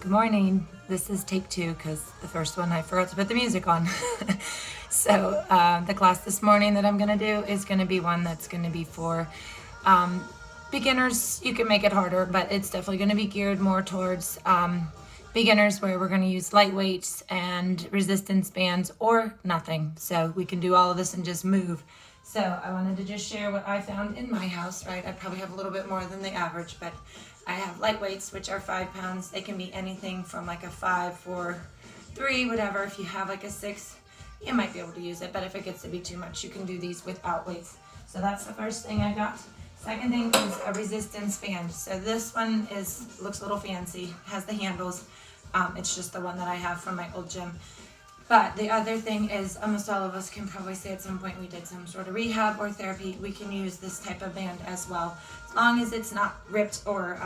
Good morning. This is take two because the first one I forgot to put the music on. So the class this morning that I'm going to do is going to be one that's going to be for beginners. You can make it harder, but it's definitely going to be geared more towards beginners, where we're going to use light weights and resistance bands or nothing. So we can do all of this and just move. So I wanted to just share what I found in my house, right? I probably have a little bit more than the average, but I have light weights, which are 5 pounds. They can be anything from like a 5, 4, 3, whatever. If you have like a 6, you might be able to use it, but if it gets to be too much, you can do these without weights. So that's the first thing I got. Second thing is a resistance band. So this one looks a little fancy, has the handles. It's just the one that I have from my old gym. But the other thing is, almost all of us can probably say at some point we did some sort of rehab or therapy, we can use this type of band as well. As long as it's not ripped or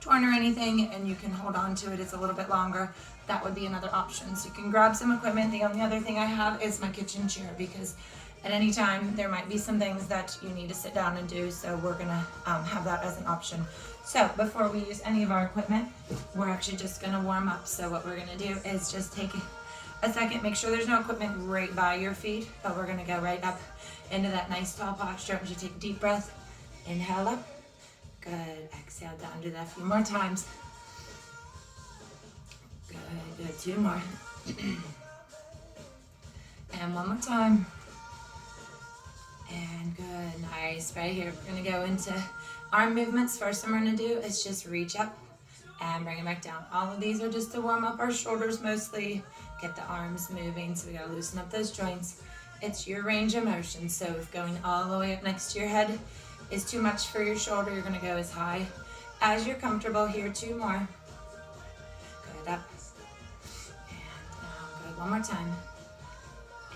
torn or anything, and you can hold on to it, it's a little bit longer, that would be another option. So you can grab some equipment. The only other thing I have is my kitchen chair, because at any time there might be some things that you need to sit down and do, so we're gonna have that as an option. So before we use any of our equipment, we're actually just gonna warm up. So what we're gonna do is just take a second, make sure there's no equipment right by your feet, but we're gonna go right up into that nice tall posture. And you take a deep breath, inhale up, good, exhale down, do that a few more times. Good, 2 more. And 1 more time. And good, nice, right here. We're gonna go into arm movements. First thing we're gonna do is just reach up and bring it back down. All of these are just to warm up our shoulders mostly, get the arms moving, so we gotta loosen up those joints. It's your range of motion, so if going all the way up next to your head is too much for your shoulder, you're gonna go as high as you're comfortable. Here, 2 more. Good, up and down. Good, 1 more time.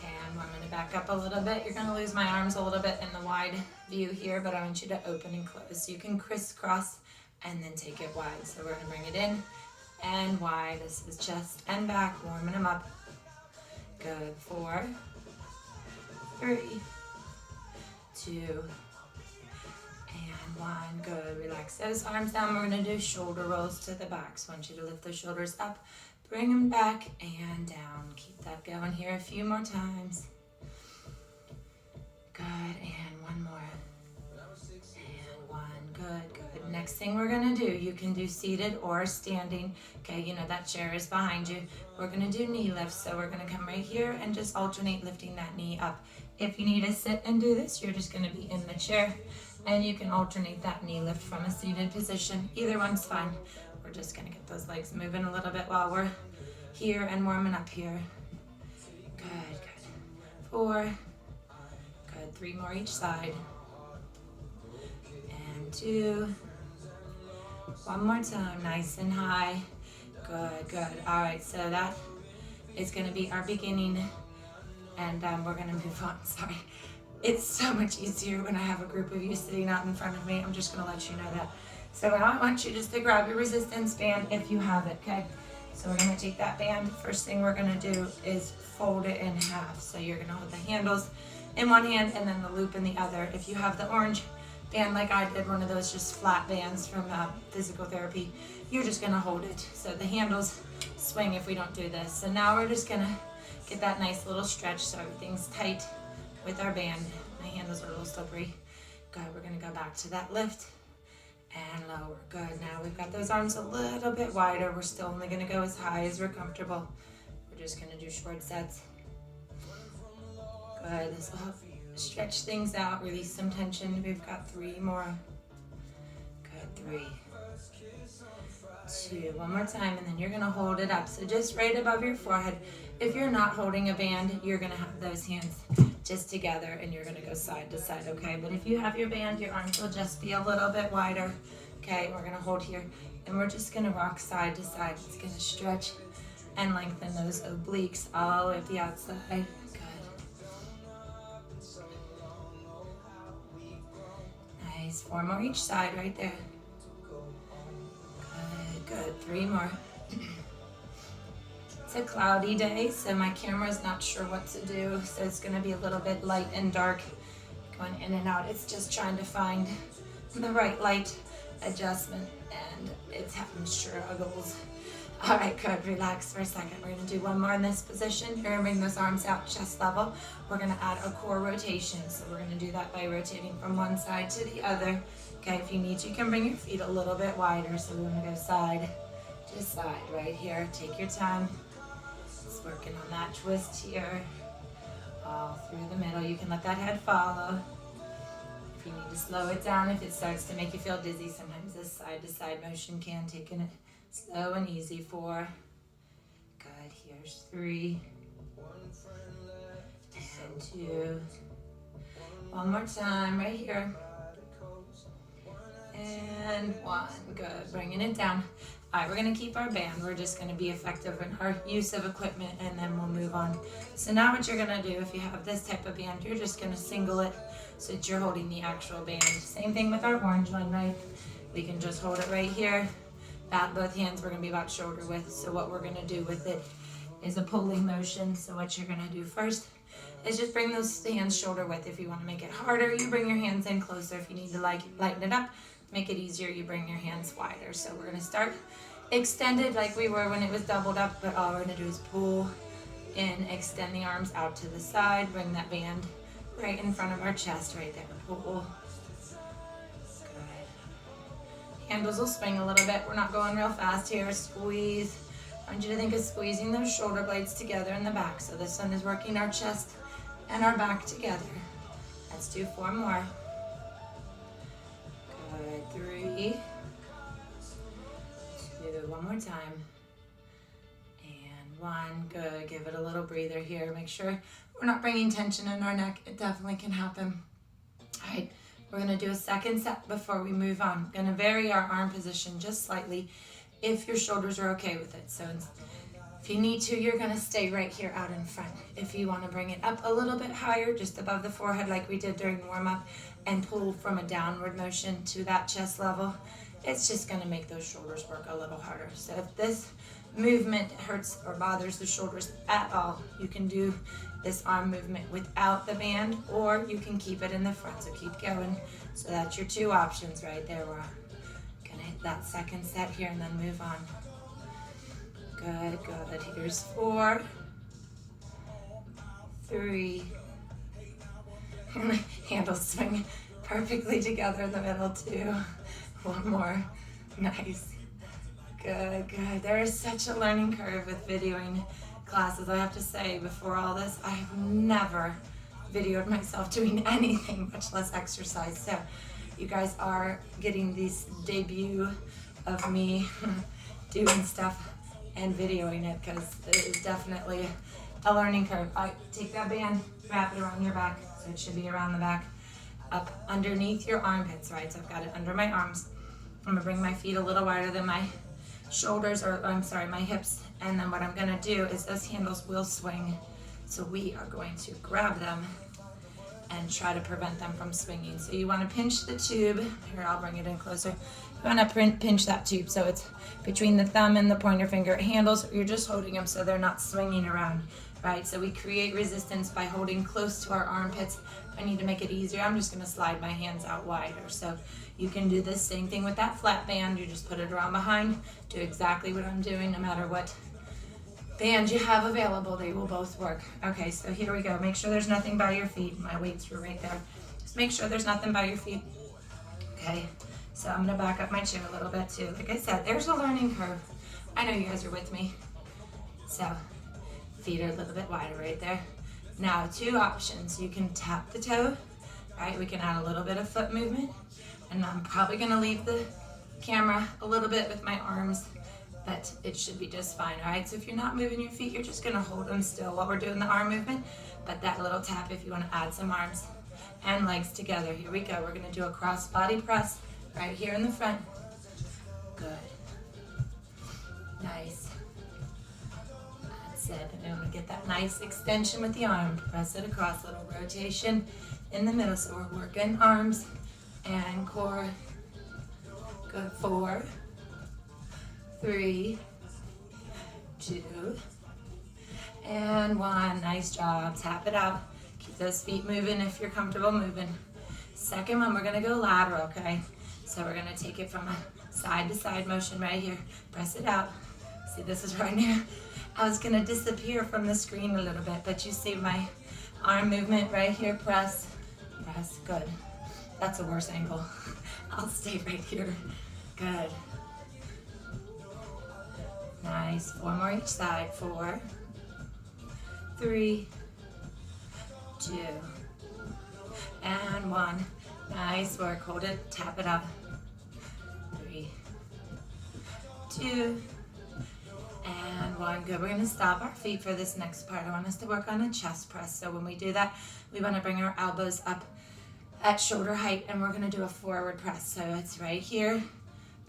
And I'm gonna back up a little bit. You're gonna lose my arms a little bit in the wide view here, but I want you to open and close. So you can crisscross and then take it wide. So we're gonna bring it in and wide. This is chest and back, warming them up. Good, 4, 3, 2, and 1. Good, relax those arms down. We're gonna do shoulder rolls to the back. So I want you to lift those shoulders up, bring them back and down. Keep that going here a few more times. Good, and 1 more. And 1, good. Next thing we're gonna do, you can do seated or standing. Okay, you know that chair is behind you. We're gonna do knee lifts. So we're gonna come right here and just alternate lifting that knee up. If you need to sit and do this, you're just gonna be in the chair, and you can alternate that knee lift from a seated position. Either one's fine. We're just gonna get those legs moving a little bit while we're here and warming up here. Good. 4, good, 3 more each side. And 2, 1 more time, nice and high. Good. All right, so that is gonna be our beginning, and we're gonna move on. Sorry. It's so much easier when I have a group of you sitting out in front of me. I'm just gonna let you know that. So now I want you just to grab your resistance band if you have it, okay? So we're gonna take that band. First thing we're gonna do is fold it in half. So you're gonna hold the handles in one hand and then the loop in the other. If you have the orange band like I did, one of those just flat bands from physical therapy, you're just gonna hold it. So the handles swing if we don't do this. So now we're just gonna get that nice little stretch so everything's tight with our band. My handles are a little slippery. Good, we're gonna go back to that lift and lower. Good, now we've got those arms a little bit wider. We're still only gonna go as high as we're comfortable. We're just gonna do short sets. Good, this will help stretch things out, release some tension. We've got 3 more. Good, 3, 2, 1 more time, and then you're gonna hold it up. So just right above your forehead. If you're not holding a band, you're gonna have those hands just together and you're gonna go side to side, okay? But if you have your band, your arms will just be a little bit wider, okay? We're gonna hold here and we're just gonna rock side to side. It's gonna stretch and lengthen those obliques all the way up the outside. Good. Nice, 4 more each side right there. Good, 3 more. It's a cloudy day, so my camera's not sure what to do, so it's gonna be a little bit light and dark, going in and out. It's just trying to find the right light adjustment, and it's having struggles. All right, good. Relax for a second. We're gonna do one more in this position. You're gonna bring those arms out chest level. We're gonna add a core rotation. So we're gonna do that by rotating from one side to the other. Okay, if you need to, you can bring your feet a little bit wider. So we're gonna go side to side right here. Take your time. Just working on that twist here. All through the middle. You can let that head follow. If you need to slow it down, if it starts to make you feel dizzy, sometimes this side to side motion can, taking it slow and easy. 4. Good. Here's 3. And 2. One more time right here. And 1. Good. Bringing it down. All right, we're going to keep our band. We're just going to be effective in our use of equipment, and then we'll move on. So now what you're going to do, if you have this type of band, you're just going to single it so that you're holding the actual band. Same thing with our orange one, right? We can just hold it right here. Both hands, we're going to be about shoulder width. So what we're going to do with it is a pulling motion. So what you're going to do first is just bring those hands shoulder width. If you want to make it harder, you bring your hands in closer. If you need to lighten it up, make it easier, you bring your hands wider. So we're going to start extended like we were when it was doubled up, but all we're going to do is pull in, extend the arms out to the side, bring that band right in front of our chest right there. Pull. Good. Handles will swing a little bit. We're not going real fast here. Squeeze. I want you to think of squeezing those shoulder blades together in the back. So this one is working our chest and our back together. Let's do 4 more. Good. 3. 2. One more time. And 1. Good. Give it a little breather here. Make sure we're not bringing tension in our neck. It definitely can happen. All right. We're going to do a second set before we move on. Going to vary our arm position just slightly if your shoulders are okay with it. So if you need to, you're going to stay right here out in front. If you want to bring it up a little bit higher, just above the forehead like we did during warm-up, and pull from a downward motion to that chest level, it's just going to make those shoulders work a little harder. So if this movement hurts or bothers the shoulders at all, you can do this arm movement without the band, or you can keep it in the front. So keep going. So that's your 2 options right there. We're going to hit that second set here and then move on. Good, good. Here's 4. 3. And the handles swing perfectly together in the middle too. 1 more. Nice. Good, good. There is such a learning curve with videoing classes. I have to say, before all this, I have never videoed myself doing anything, much less exercise. So you guys are getting this debut of me doing stuff and videoing it, because it is definitely a learning curve. I take that band, wrap it around your back, so it should be around the back, up underneath your armpits, right? So I've got it under my arms. I'm gonna bring my feet a little wider than my shoulders, or I'm sorry, my hips. And then what I'm gonna do is those handles will swing. So we are going to grab them and try to prevent them from swinging. So you wanna pinch the tube. Here, I'll bring it in closer. You wanna pinch that tube so it's between the thumb and the pointer finger handles. You're just holding them so they're not swinging around, right? So we create resistance by holding close to our armpits. If I need to make it easier, I'm just gonna slide my hands out wider. So you can do this same thing with that flat band. You just put it around behind, do exactly what I'm doing, no matter what band you have available, they will both work. Okay, so here we go. Make sure there's nothing by your feet. My weights were right there. Just make sure there's nothing by your feet. Okay, so I'm gonna back up my chair a little bit too. Like I said, there's a learning curve. I know you guys are with me. So, feet are a little bit wider right there. Now, 2 options. You can tap the toe, right? We can add a little bit of foot movement. And I'm probably gonna leave the camera a little bit with my arms, but it should be just fine, all right? So if you're not moving your feet, you're just gonna hold them still while we're doing the arm movement, but that little tap if you wanna add some arms and legs together. Here we go. We're gonna do a cross body press right here in the front. Good. Nice. That's it. And I'm gonna get that nice extension with the arm. Press it across, little rotation in the middle. So we're working arms and core. Good. 4, 3, 2, and 1. Nice job. Tap it out. Keep those feet moving if you're comfortable moving. Second one, we're gonna go lateral, okay? So we're gonna take it from a side to side motion right here. Press it out. See, this is where I knew I was gonna disappear from the screen a little bit, but you see my arm movement right here, press, press, good. That's a worse angle. I'll stay right here, good. Nice, 4 more each side, 4, 3, 2, and 1. Nice work, hold it, tap it up. 3, 2, and 1. Good, we're gonna stop our feet for this next part. I want us to work on a chest press. So when we do that, we wanna bring our elbows up at shoulder height, and we're gonna do a forward press. So it's right here,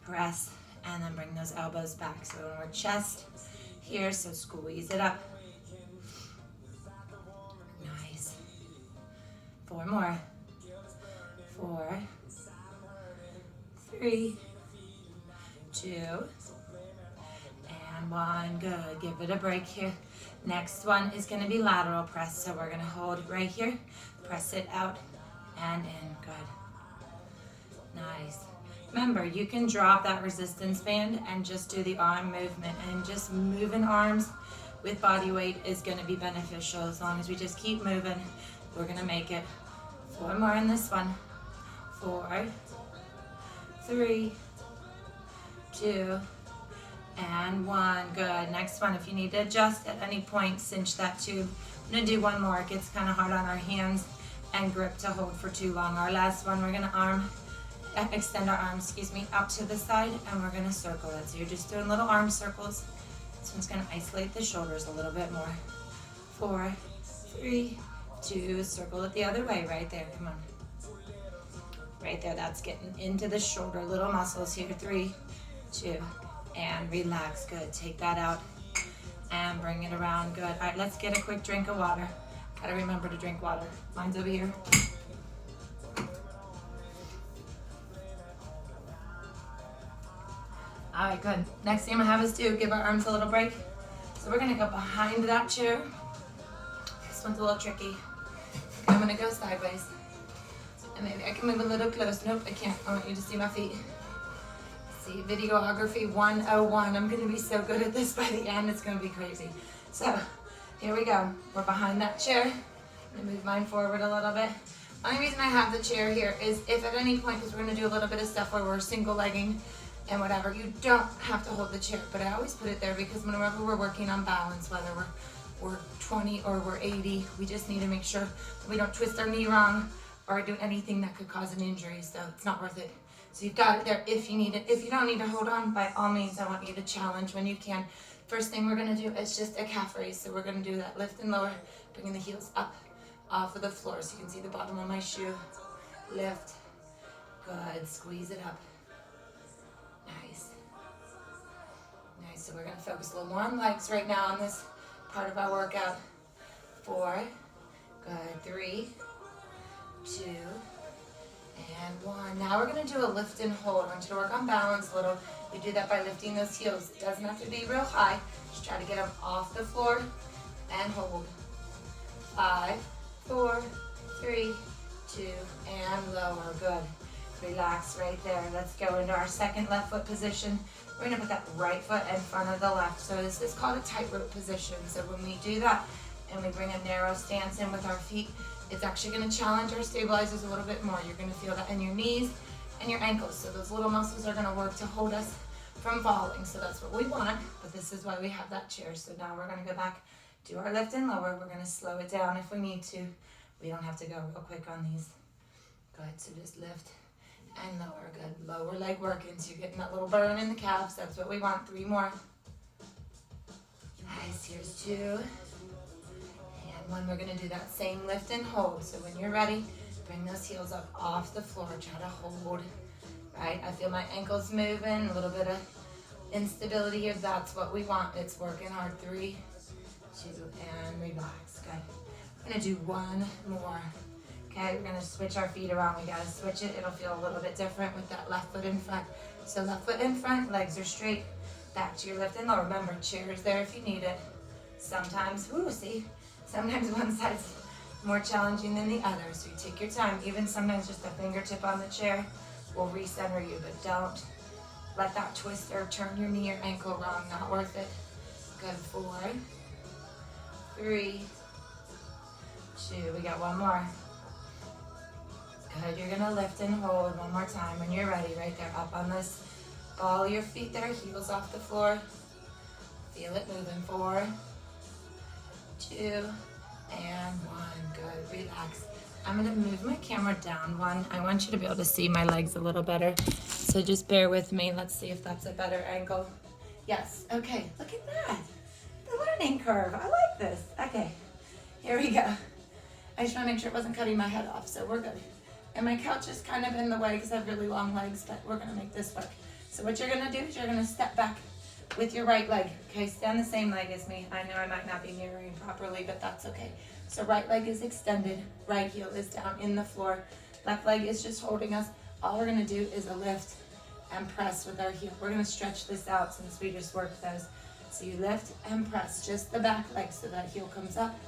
press, and then bring those elbows back. So when we're chest here, so squeeze it up. Nice. 4 more. 4, 3, 2, and 1. Good. Give it a break here. Next one is going to be lateral press. So we're going to hold right here, press it out and in. Good. Nice. Remember, you can drop that resistance band and just do the arm movement, and just moving arms with body weight is going to be beneficial. As long as we just keep moving, we're going to make it. 4 more in this one. 4, 3, 2, and 1. Good. Next one, if you need to adjust at any point, cinch that tube. I'm going to do one more. It gets kind of hard on our hands and grip to hold for too long. Our last one, we're going to extend our arms, out to the side, and we're going to circle it. So you're just doing little arm circles. This one's going to isolate the shoulders a little bit more. 4, 3, 2, circle it the other way, right there. Come on. Right there, that's getting into the shoulder, little muscles here. 3, 2, and relax. Good. Take that out and bring it around. Good. All right, let's get a quick drink of water. Gotta remember to drink water. Mine's over here. All right, good. Next thing I'm gonna have us do, give our arms a little break. So we're gonna go behind that chair. This one's a little tricky. I'm gonna go sideways. And maybe I can move a little close. Nope, I can't. I want you to see my feet. See, videography 101. I'm gonna be so good at this by the end, it's gonna be crazy. So, here we go. We're behind that chair. I'm gonna move mine forward a little bit. Only reason I have the chair here is if at any point, because we're gonna do a little bit of stuff where we're single legging and whatever, you don't have to hold the chair, but I always put it there because whenever we're working on balance, whether we're 20 or we're 80, we just need to make sure that we don't twist our knee wrong or do anything that could cause an injury, so it's not worth it. So you've got it there if you need it. If you don't need to hold on, by all means, I want you to challenge when you can. First thing we're gonna do is just a calf raise. So we're gonna do that lift and lower, bringing the heels up off of the floor. So you can see the bottom of my shoe. Lift, good, squeeze it up. Nice. Nice, so we're gonna focus a little more on legs right now on this part of our workout. 4, good, 3, 2, and 1. Now we're gonna do a lift and hold. I want you to work on balance a little. We do that by lifting those heels. It doesn't have to be real high. Just try to get them off the floor and hold. 5, 4, 3, 2, and lower. Good. Relax right there. Let's go into our second left foot position. We're gonna put that right foot in front of the left. So this is called a tightrope position. So when we do that and we bring a narrow stance in with our feet, it's actually gonna challenge our stabilizers a little bit more. You're gonna feel that in your knees and your ankles. So those little muscles are gonna work to hold us from falling. So that's what we want, but this is why we have that chair. So now we're gonna go back, do our lift and lower. We're gonna slow it down if we need to. We don't have to go real quick on these. Good, so just lift and lower. Good, lower leg working. So you're getting that little burn in the calves. That's what we want. 3 more. Nice, here's 2. And 1, we're gonna do that same lift and hold. So when you're ready, bring those heels up off the floor. Try to hold, right? I feel my ankles moving, a little bit of instability here. That's what we want. It's working hard. 3, 2, and relax. Good. We're gonna do 1 more. Okay, we're gonna switch our feet around. We gotta switch it. It'll feel a little bit different with that left foot in front. So left foot in front, legs are straight. Back to your lift and lower. Remember, chair is there if you need it. Sometimes, sometimes one side's more challenging than the other. So you take your time. Even sometimes just a fingertip on the chair will recenter you, but don't let that twister turn your knee or ankle wrong, not worth it. Good, 4, 3, 2, we got one more. Good, you're gonna lift and hold one more time when you're ready, right there, up on this ball of your feet there, heels off the floor. Feel it moving, 4, 2, and 1, good, relax. I'm gonna move my camera down 1. I want you to be able to see my legs a little better. So just bear with me. Let's see if that's a better angle. Yes, okay, look at that. The learning curve, I like this. Okay, here we go. I just wanna make sure it wasn't cutting my head off, so we're good. And my couch is kind of in the way because I have really long legs, but we're gonna make this work. So what you're gonna do is you're gonna step back with your right leg. Okay, stand the same leg as me. I know I might not be mirroring properly, but that's okay. So right leg is extended, right heel is down in the floor. Left leg is just holding us. All we're gonna do is a lift and press with our heel. We're gonna stretch this out since we just worked those. So you lift and press just the back leg so that heel comes up,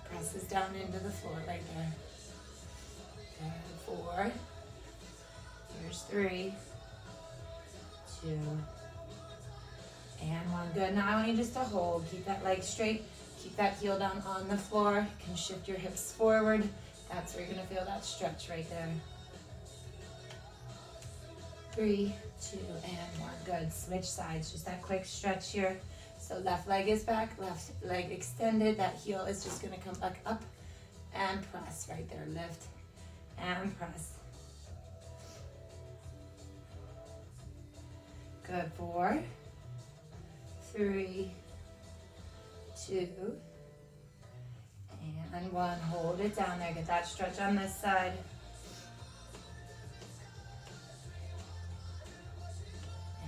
presses down into the floor right there. Good, 4, here's 3, 2, and 1. Good, now I want you just to hold. Keep that leg straight. Keep that heel down on the floor. You can shift your hips forward. That's where you're gonna feel that stretch right there. 3, 2, and 1. Good, switch sides. Just that quick stretch here. So left leg is back, left leg extended. That heel is just gonna come back up and press right there. Lift and press. Good, 4, 3, 2, and 1. Hold it down there. Get that stretch on this side.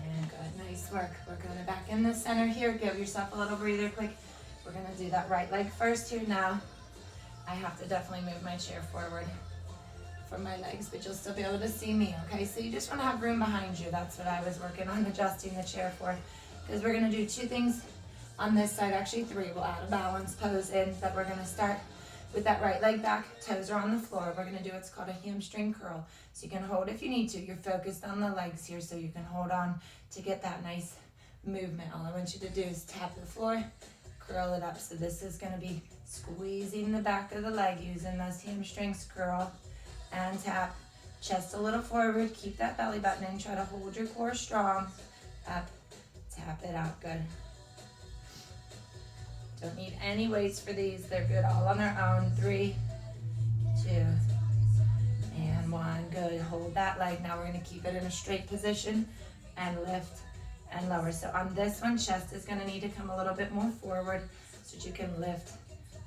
And good, nice work. We're going back in the center here. Give yourself a little breather quick. We're going to do that right leg first here now. I have to definitely move my chair forward for my legs, but you'll still be able to see me, okay? So you just want to have room behind you. That's what I was working on adjusting the chair for, because we're going to do 2 things on this side, actually 3. We'll add a balance pose in, but we're going to start with that right leg back, toes are on the floor. We're going to do what's called a hamstring curl. So you can hold if you need to. You're focused on the legs here, so you can hold on to get that nice movement. All I want you to do is tap the floor, curl it up. So this is going to be squeezing the back of the leg using those hamstrings, curl and tap. Chest a little forward, keep that belly button in, try to hold your core strong. Up, tap it out, good. Don't need any weights for these, they're good all on their own. 3, 2, and 1, good. Hold that leg. Now we're gonna keep it in a straight position and lift and lower. So on this one, chest is gonna need to come a little bit more forward so that you can lift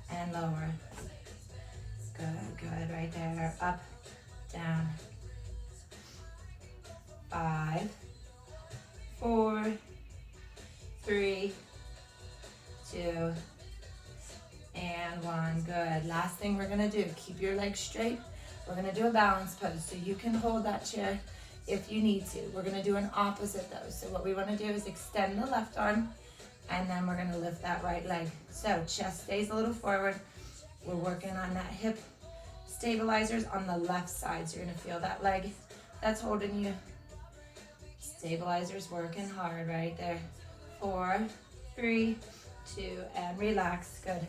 and lower. Good, good, right there. Up, down. 5, 4, 3, 2, and 1. Good. Last thing we're gonna do, keep your legs straight. We're gonna do a balance pose, so you can hold that chair if you need to. We're gonna do an opposite though. So what we wanna do is extend the left arm, and then we're gonna lift that right leg. So chest stays a little forward. We're working on that hip stabilizers on the left side. So you're gonna feel that leg that's holding you. Stabilizers working hard right there. 4, 3, 2, and relax. Good.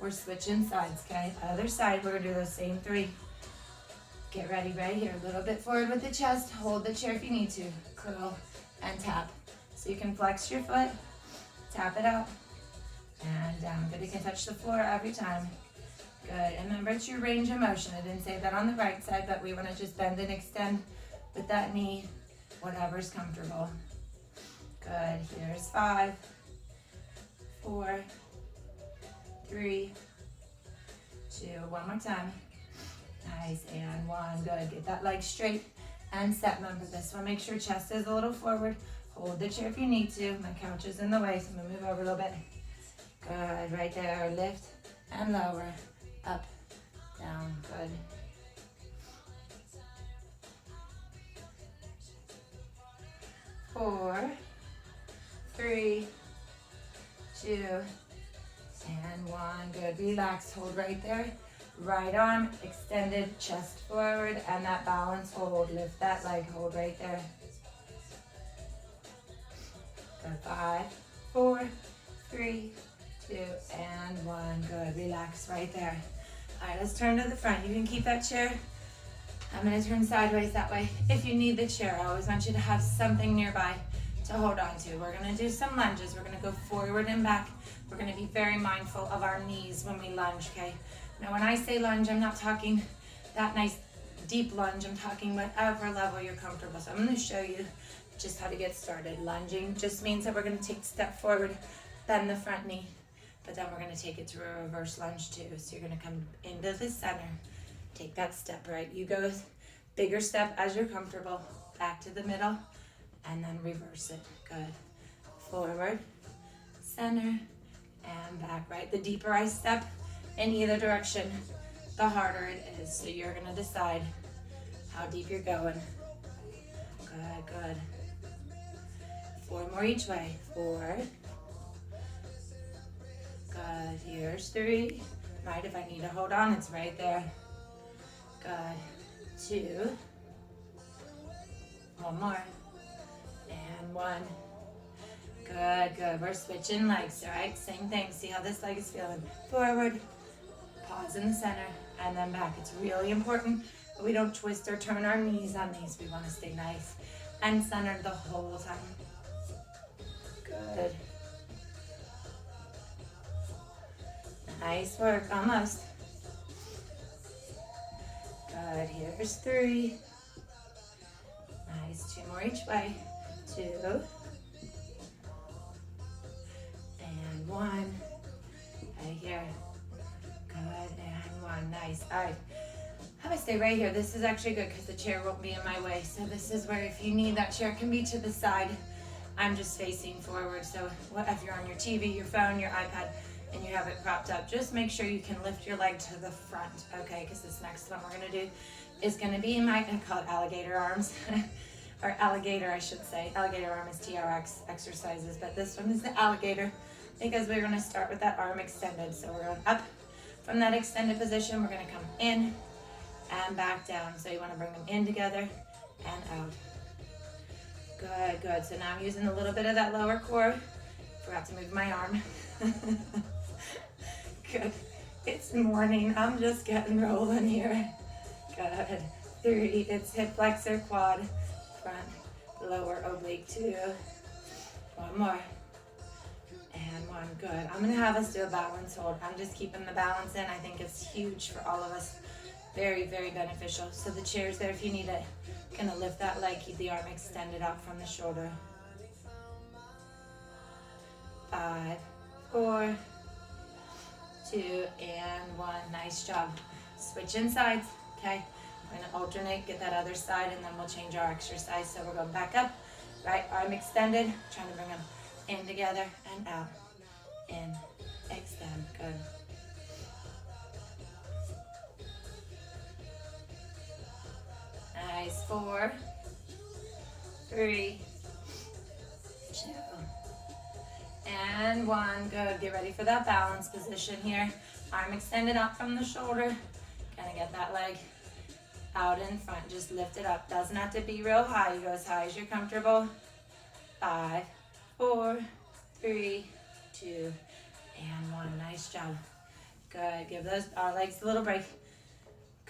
We're switching sides, okay? Other side, we're gonna do those same 3. Get ready right here. A little bit forward with the chest. Hold the chair if you need to. Curl and tap. So you can flex your foot, tap it out, and down. Good, you can touch the floor every time. Good, and remember it's your range of motion. I didn't say that on the right side, but we wanna just bend and extend with that knee, whatever's comfortable. Good, here's 5, 4, 3, 2, one more time. Nice, and 1, good. Get that leg straight and set. Remember this one, make sure chest is a little forward. Hold the chair if you need to. My couch is in the way, so I'm gonna move over a little bit. Good, right there, lift and lower, up, down, good. 4, 3, 2, and 1. Good. Relax. Hold right there. Right arm extended, chest forward, and that balance hold. Lift that leg. Hold right there. Good. 5, 4, 3, 2, and 1. Good. Relax right there. All right, let's turn to the front. You can keep that chair. I'm gonna turn sideways that way. If you need the chair, I always want you to have something nearby to hold on to. We're gonna do some lunges. We're gonna go forward and back. We're gonna be very mindful of our knees when we lunge, okay? Now when I say lunge, I'm not talking that nice deep lunge. I'm talking whatever level you're comfortable. So I'm gonna show you just how to get started. Lunging just means that we're gonna take a step forward, bend the front knee, but then we're gonna take it to a reverse lunge too. So you're gonna come into the center, take that step, right? You go bigger step as you're comfortable, back to the middle, and then reverse it. Good. Forward, center, and back, right? The deeper I step in either direction, the harder it is. So you're gonna decide how deep you're going. Good, good. 4 more each way. 4. Good, here's 3. Right, if I need to hold on, it's right there. Good. 2. 1 more. And 1. Good, good. We're switching legs, all right? Same thing. See how this leg is feeling. Forward, pause in the center, and then back. It's really important that we don't twist or turn our knees on these. We want to stay nice and centered the whole time. Good. Nice work, almost. Good, here's 3. Nice, 2 more each way. 2. And 1. Right here. Good, and 1, nice. All right, how about I stay right here? This is actually good because the chair won't be in my way. So this is where if you need, that chair can be to the side. I'm just facing forward. So if you're on your TV, your phone, your iPad, and you have it propped up, just make sure you can lift your leg to the front, okay? Because this next one we're gonna do is gonna be I call it alligator arms, or alligator, I should say. Alligator arm is TRX exercises, but this one is the alligator because we're gonna start with that arm extended. So we're going up from that extended position. We're gonna come in and back down. So you wanna bring them in together and out. Good, good. So now I'm using a little bit of that lower core. Forgot to move my arm. Good. It's morning. I'm just getting rolling here. Good. 3. It's hip flexor, quad, front, lower oblique. 2. 1 more. And 1. Good. I'm going to have us do a balance hold. I'm just keeping the balance in. I think it's huge for all of us. Very, very beneficial. So the chair's there if you need it. Gonna lift that leg, keep the arm extended out from the shoulder. 5, 4, 2, and 1. Nice job. Switching sides, okay? We're gonna alternate, get that other side, and then we'll change our exercise. So we're going back up, right arm extended, trying to bring them in together and out. In, extend, good. Nice, 4, 3, 2, and 1. Good, get ready for that balance position here. Arm extended out from the shoulder. Gonna get that leg out in front, just lift it up. Doesn't have to be real high, you go as high as you're comfortable. 5, 4, 3, 2, and 1. Nice job. Good, give those our legs a little break.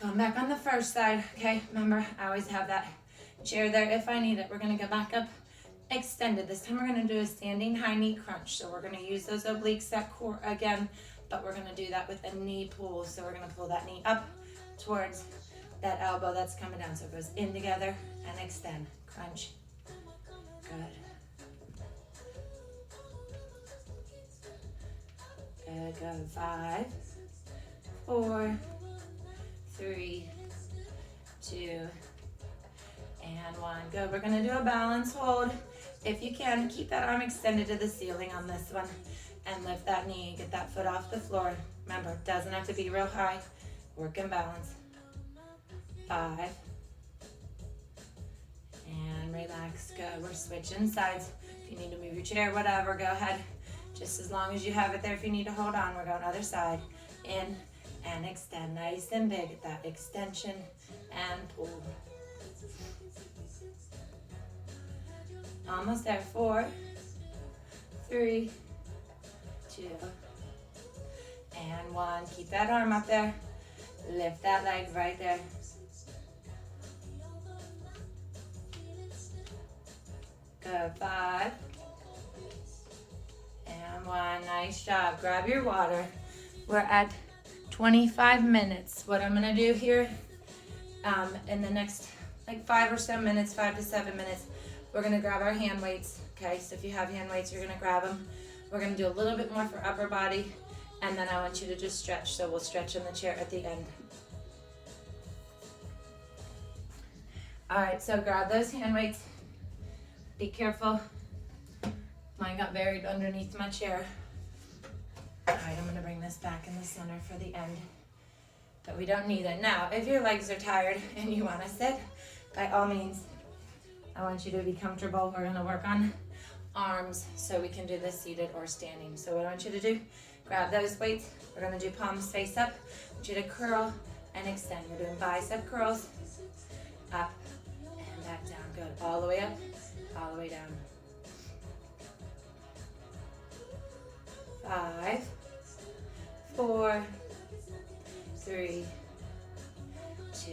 Going back on the first side, okay? Remember, I always have that chair there if I need it. We're gonna go back up, extended. This time we're gonna do a standing high knee crunch. So we're gonna use those obliques, that core again, but we're gonna do that with a knee pull. So we're gonna pull that knee up towards that elbow that's coming down. So it goes in together and extend, crunch. Good. Good, good. 5, 4, 3, 2, and 1. Good. We're going to do a balance hold. If you can, keep that arm extended to the ceiling on this one and lift that knee. Get that foot off the floor. Remember, it doesn't have to be real high. Work in balance. 5. And relax. Good. We're switching sides. If you need to move your chair, whatever, go ahead. Just as long as you have it there. If you need to hold on, we're going other side. In and extend, nice and big at that extension and pull. Almost there. 4, 3, 2, and 1. Keep that arm up there. Lift that leg right there. Good. 5, and 1. Nice job. Grab your water. We're at 25 minutes. What I'm gonna do here in the next like 5 or so minutes, 5 to 7 minutes, we're gonna grab our hand weights. Okay, so if you have hand weights, you're gonna grab them. We're gonna do a little bit more for upper body, and then I want you to just stretch. So we'll stretch in the chair at the end. All right, so grab those hand weights. Be careful. Mine got buried underneath my chair. All right, I'm gonna bring this back in the center for the end, but we don't need it. Now, if your legs are tired and you wanna sit, by all means, I want you to be comfortable. We're gonna work on arms so we can do this seated or standing. So what I want you to do, grab those weights. We're gonna do palms face up. I want you to curl and extend. We're doing bicep curls, up and back down. Good, all the way up, all the way down. 5, 4, 3, 2,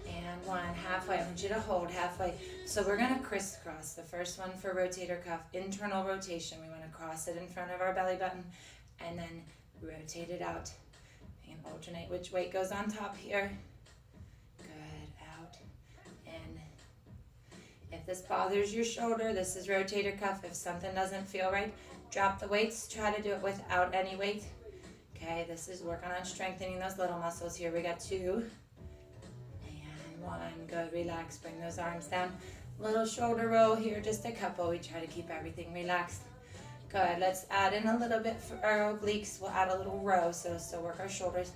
and 1. Halfway. I want you to hold halfway. So we're going to crisscross. The first one for rotator cuff, internal rotation. We want to cross it in front of our belly button and then rotate it out. You can alternate which weight goes on top here. Good. Out. In. If this bothers your shoulder, this is rotator cuff. If something doesn't feel right, drop the weights. Try to do it without any weight. Okay, this is working on strengthening those little muscles here. We got 2 and 1. Good, relax. Bring those arms down. Little shoulder roll here, just a couple. We try to keep everything relaxed. Good, let's add in a little bit for our obliques. We'll add a little row, so still work our shoulders.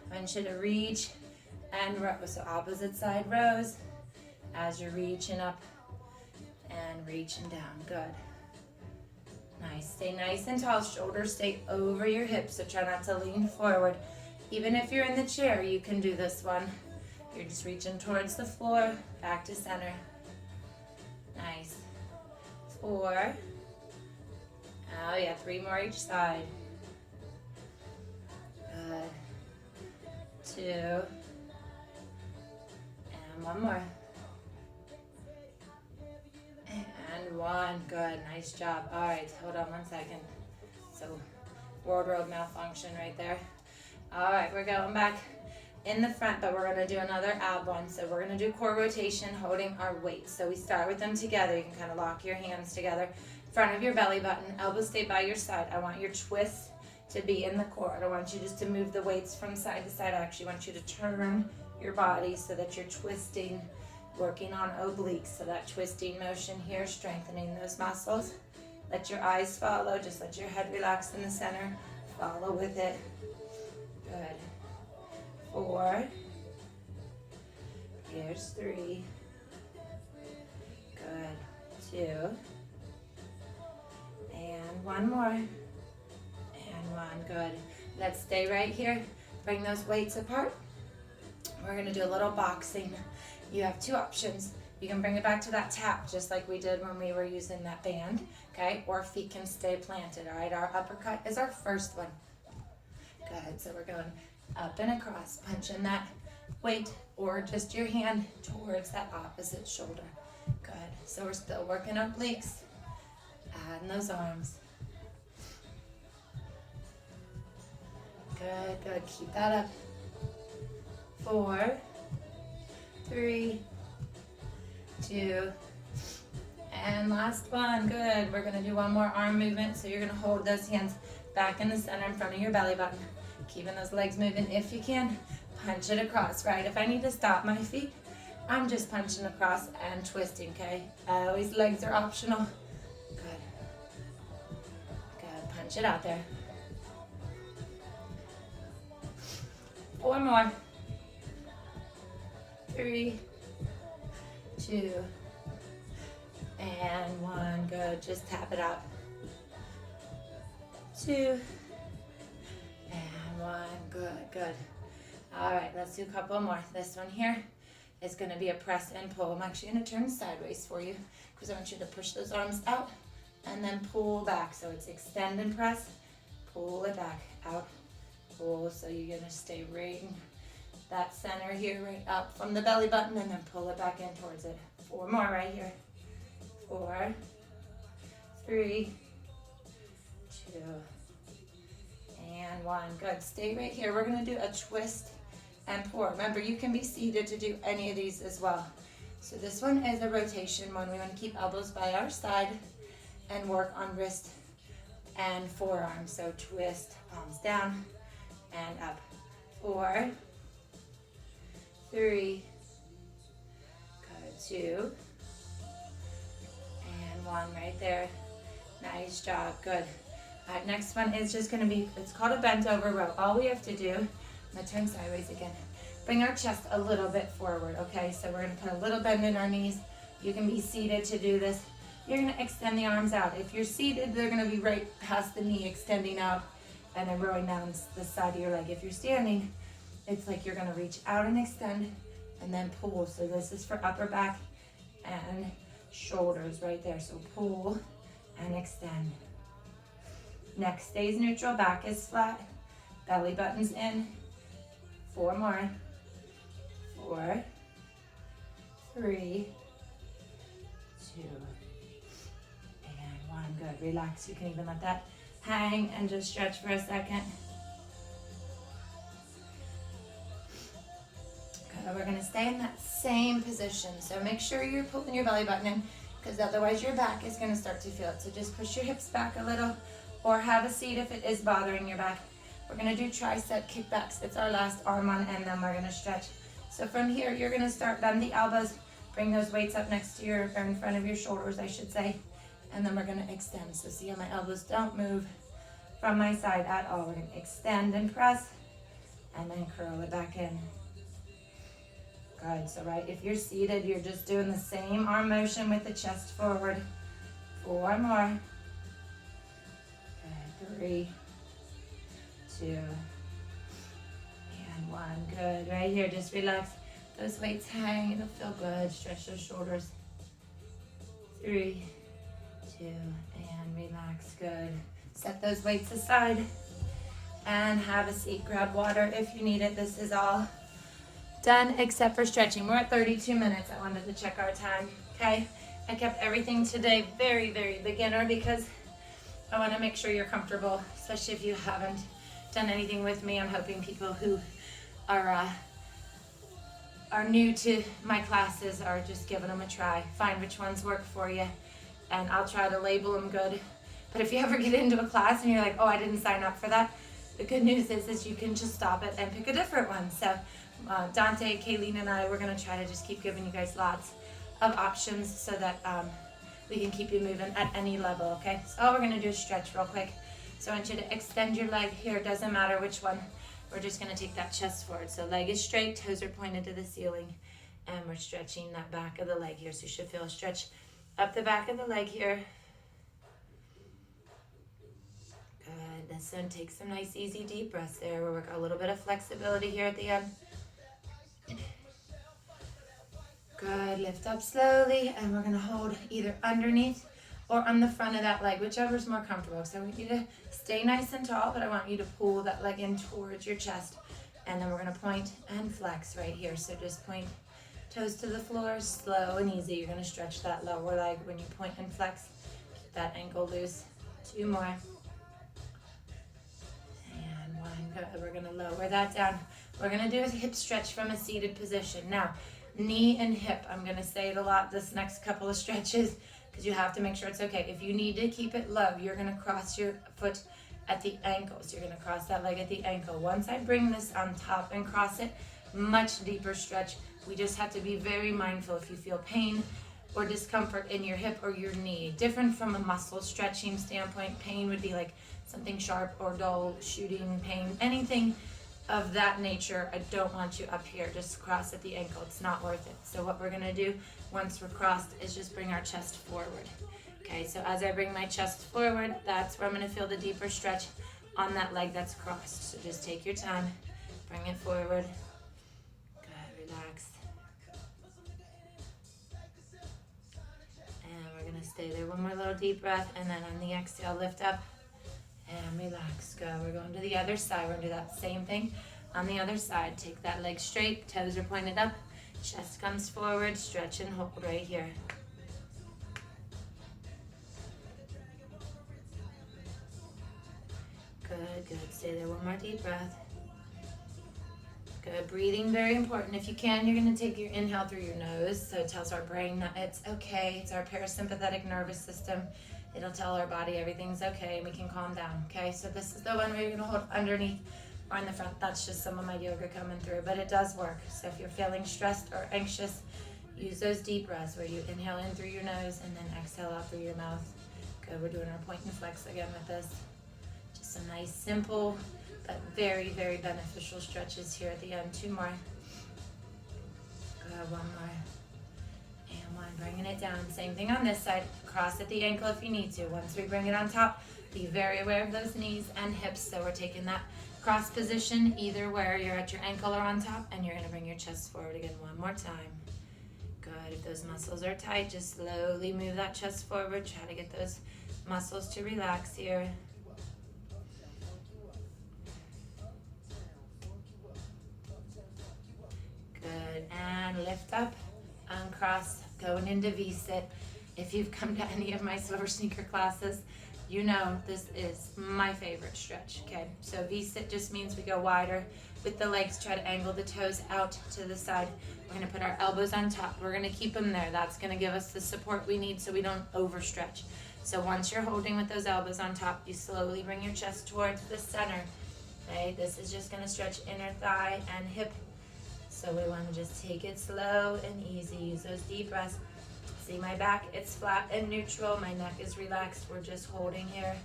I want you to reach and row. So opposite side rows as you're reaching up and reaching down. Good. Nice. Stay nice and tall. Shoulders stay over your hips, so try not to lean forward. Even if you're in the chair, you can do this one. You're just reaching towards the floor, back to center. Nice. 4. Oh yeah, 3 more each side. Good. 2. And 1 more. And 1. Good. Nice job. All right. Hold on 1 second. So wardrobe malfunction right there. All right. We're going back in the front, but we're going to do another ab one. So we're going to do core rotation holding our weights. So we start with them together. You can kind of lock your hands together in front of your belly button. Elbows stay by your side. I want your twist to be in the core. I don't want you just to move the weights from side to side. I actually want you to turn your body so that you're twisting, working on obliques. So that twisting motion here, strengthening those muscles. Let your eyes follow. Just let your head relax in the center. Follow with it. Good. 4. Here's 3. Good. 2. And 1 more. And 1. Good. Let's stay right here. Bring those weights apart. We're going to do a little boxing. You have 2 options. You can bring it back to that tap, just like we did when we were using that band, okay? Or feet can stay planted, all right? Our uppercut is our first one. Good, so we're going up and across, punching that weight or just your hand towards that opposite shoulder. Good, so we're still working obliques, adding those arms. Good, good, keep that up. 4, 3, 2, and last one. Good. We're going to do 1 more arm movement. So you're going to hold those hands back in the center in front of your belly button, keeping those legs moving. If you can, punch it across, right? If I need to stop my feet, I'm just punching across and twisting, okay? Always legs are optional. Good. Good. Punch it out there. 4 more. 3, 2, and 1. Good. Just tap it out. 2, and 1. Good, good. All right, let's do a couple more. This one here is going to be a press and pull. I'm actually going to turn sideways for you because I want you to push those arms out and then pull back. So it's extend and press, pull it back, out, pull. So you're gonna stay right in that center here, right up from the belly button, and then pull it back in towards it. 4 more right here. 4, 3, 2, and 1. Good. Stay right here. We're gonna do a twist and pour. Remember, you can be seated to do any of these as well. So this one is a rotation one. We want to keep elbows by our side and work on wrist and forearm. So twist, palms down and up. 4, 3, good, 2, and 1 right there. Nice job, good. All right, next one is just gonna be, it's called a bent over row. All we have to do, I'm gonna turn sideways again. Bring our chest a little bit forward, okay? So we're gonna put a little bend in our knees. You can be seated to do this. You're gonna extend the arms out. If you're seated, they're gonna be right past the knee, extending out and then rolling down the side of your leg. If you're standing, it's like you're gonna reach out and extend and then pull. So this is for upper back and shoulders right there. So pull and extend. Neck stays neutral, back is flat, belly button's in. 4 more. 4, 3, 2, and 1. Good. Relax. You can even let that hang and just stretch for a second. Good. We're going to stay in that same position. So make sure you're pulling your belly button in, because otherwise your back is going to start to feel it. So just push your hips back a little, or have a seat if it is bothering your back. We're going to do tricep kickbacks. It's our last arm on, and then we're going to stretch. So from here, you're going to start, bend the elbows, bring those weights up next to your, or in front of your shoulders, I should say. And then we're going to extend. So see how my elbows don't move from my side at all. We're going to extend and press, and then curl it back in. Good. So right, if you're seated, you're just doing the same arm motion with the chest forward. 4 more. Good. 3, 2, and 1. Good. Right here, just relax. Those weights hang. It'll feel good. Stretch those shoulders. 3, 2, and relax. Good. Set those weights aside and have a seat. Grab water if you need it. This is all done except for stretching. We're at 32 minutes. I wanted to check our time. Okay. I kept everything today very, very beginner because I want to make sure you're comfortable, especially if you haven't done anything with me. I'm hoping people who are new to my classes are just giving them a try. Find which ones work for you, and I'll try to label them good. But if you ever get into a class and you're like, oh, I didn't sign up for that, the good news is you can just stop it and pick a different one. So Dante, Kayleen, and I, we're going to try to just keep giving you guys lots of options so that we can keep you moving at any level, okay? So all we're going to do is stretch real quick. So I want you to extend your leg here. It doesn't matter which one. We're just going to take that chest forward. So leg is straight, toes are pointed to the ceiling, and we're stretching that back of the leg here. So you should feel a stretch up the back of the leg here. Good. This one, take some nice, easy, deep breaths there. We'll work a little bit of flexibility here at the end. Good. Lift up slowly, and we're going to hold either underneath or on the front of that leg, whichever's more comfortable. So I want you to stay nice and tall, but I want you to pull that leg in towards your chest. And then we're going to point and flex right here. So just point toes to the floor, slow and easy. You're going to stretch that lower leg when you point and flex. Keep that ankle loose. 2 more. And 1. Good. We're going to lower that down. We're going to do a hip stretch from a seated position. Now, knee and hip. I'm going to say it a lot this next couple of stretches because you have to make sure it's okay. If you need to keep it low, you're going to cross your foot at the ankle. So you're going to cross that leg at the ankle. Once I bring this on top and cross it, much deeper stretch. We just have to be very mindful if you feel pain or discomfort in your hip or your knee. Different from a muscle stretching standpoint. Pain would be like something sharp or dull, shooting pain, anything of that nature. I don't want you up here. Just cross at the ankle. It's not worth it. So what we're going to do once we're crossed is just bring our chest forward. Okay, so as I bring my chest forward, that's where I'm going to feel the deeper stretch on that leg that's crossed. So just take your time, bring it forward. Good, relax. And we're going to Stay there. One more little deep breath, and then on the exhale, lift up and relax. Go. We're going to the other side. We're gonna do that same thing on the other side. Take that leg straight, toes are pointed up, chest comes forward, stretch and hold right here. Good, good. Stay there. One more deep breath. Good. Breathing, very important. If you can, you're going to take your inhale through your nose. So it tells our brain that it's okay. It's our parasympathetic nervous system. It'll tell our body everything's okay and we can calm down. Okay, so this is the one where you're going to hold underneath or in the front. That's just some of my yoga coming through, but it does work. So if you're feeling stressed or anxious, use those deep breaths where you inhale in through your nose and then exhale out through your mouth. Good. We're doing our point and flex again with this. Just some nice, simple, but very, very beneficial stretches here at the end. 2 more. Good, 1 more. And 1, bringing it down. Same thing on this side. Cross at the ankle if you need to. Once we bring it on top, be very aware of those knees and hips. So we're taking that cross position either where you're at your ankle or on top, and you're gonna bring your chest forward again 1 more time. Good, if those muscles are tight, just slowly move that chest forward. Try to get those muscles to relax here. Good, and lift up, uncross, going into V-sit. If you've come to any of my Silver Sneaker classes, you know this is my favorite stretch, okay? So V-sit just means we go wider with the legs, try to angle the toes out to the side. We're gonna put our elbows on top. We're gonna keep them there. That's gonna give us the support we need so we don't overstretch. So once you're holding with those elbows on top, you slowly bring your chest towards the center, okay? This is just gonna stretch inner thigh and hip. So we wanna just take it slow and easy. Use those deep breaths. See my back, it's flat and neutral. My neck is relaxed. We're just holding here.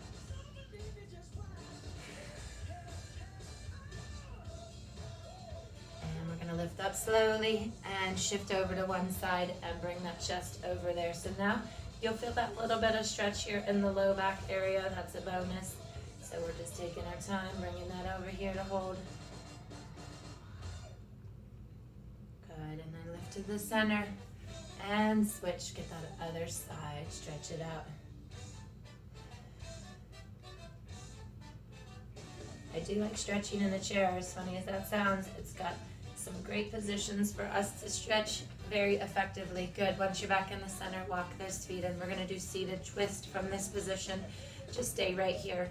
And we're gonna lift up slowly and shift over to one side and bring that chest over there. So now you'll feel that little bit of stretch here in the low back area. That's a bonus. So we're just taking our time, bringing that over here to hold. Good, and then lift to the center. And switch, get that other side, stretch it out. I do like stretching in the chair, as funny as that sounds. It's got some great positions for us to stretch very effectively. Good, once you're back in the center, walk those feet in. We're gonna do seated twist from this position. Just stay right here.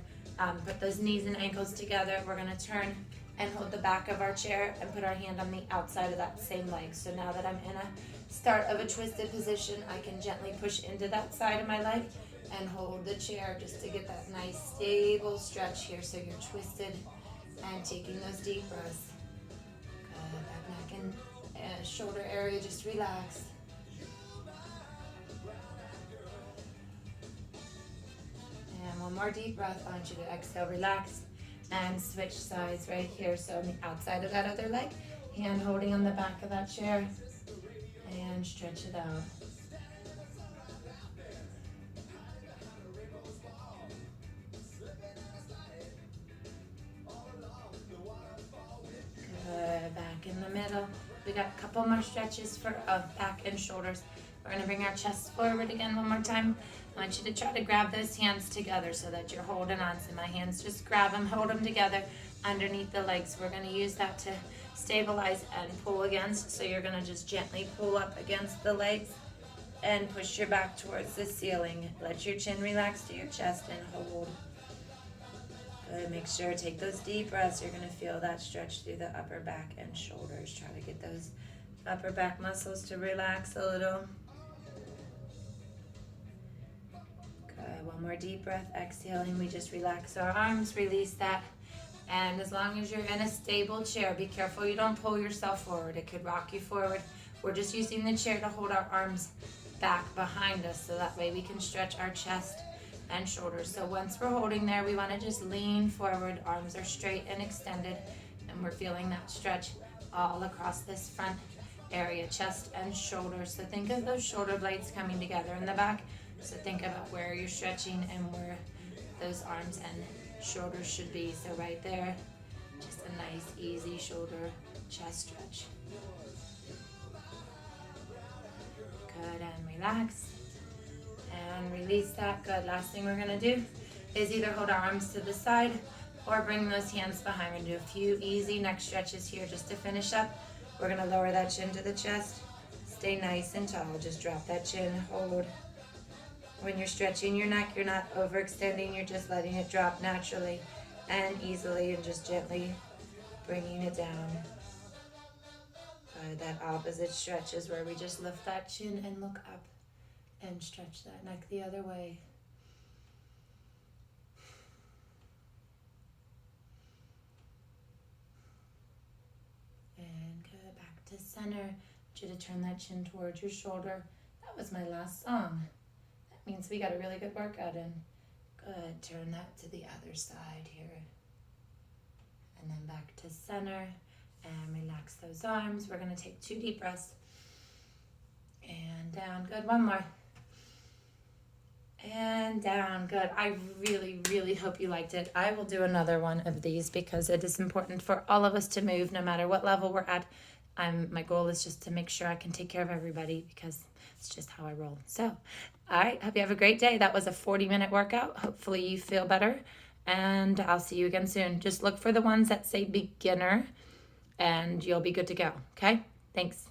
Put those knees and ankles together. We're gonna turn and hold the back of our chair and put our hand on the outside of that same leg. So now that I'm in a start of a twisted position, I can gently push into that side of my leg and hold the chair just to get that nice stable stretch here. So you're twisted and taking those deep breaths. Good, that neck and shoulder area just relax. And 1 more deep breath. I want you to exhale, relax, and switch sides right here. So on the outside of that other leg, hand holding on the back of that chair, and stretch it out. Good, back in the middle. We got a couple more stretches for back and shoulders. We're gonna bring our chest forward again 1 more time. I want you to try to grab those hands together so that you're holding on. So my hands, just grab them, hold them together underneath the legs. We're gonna use that to stabilize and pull against. So you're gonna just gently pull up against the legs and push your back towards the ceiling. Let your chin relax to your chest and hold. Good, make sure, take those deep breaths. You're gonna feel that stretch through the upper back and shoulders. Try to get those upper back muscles to relax a little. Good, 1 more deep breath, exhaling. We just relax our arms, release that. And as long as you're in a stable chair, be careful you don't pull yourself forward. It could rock you forward. We're just using the chair to hold our arms back behind us so that way we can stretch our chest and shoulders. So once we're holding there, we want to just lean forward. Arms are straight and extended, and we're feeling that stretch all across this front area, chest and shoulders. So think of those shoulder blades coming together in the back. So think about where you're stretching and where those arms and shoulders should be. So right there, just a nice, easy shoulder chest stretch. Good, and relax. And release that. Good. Last thing we're gonna do is either hold our arms to the side or bring those hands behind. We're gonna do a few easy neck stretches here just to finish up. We're gonna lower that chin to the chest. Stay nice and tall. Just drop that chin, hold. When you're stretching your neck, you're not overextending, you're just letting it drop naturally and easily and just gently bringing it down. That opposite stretch is where we just lift that chin and look up and stretch that neck the other way. And good, back to center. I want you to turn that chin towards your shoulder. That was my last song. That means we got a really good workout in. Good, turn that to the other side here. And then back to center. And relax those arms. We're going to take 2 deep breaths. And down. Good. One more. And down. Good. I really, really hope you liked it. I will do another one of these because it is important for all of us to move no matter what level we're at. My goal is just to make sure I can take care of everybody because it's just how I roll. So, all right. Hope you have a great day. That was a 40-minute workout. Hopefully you feel better. And I'll see you again soon. Just look for the ones that say beginner and you'll be good to go. Okay? Thanks.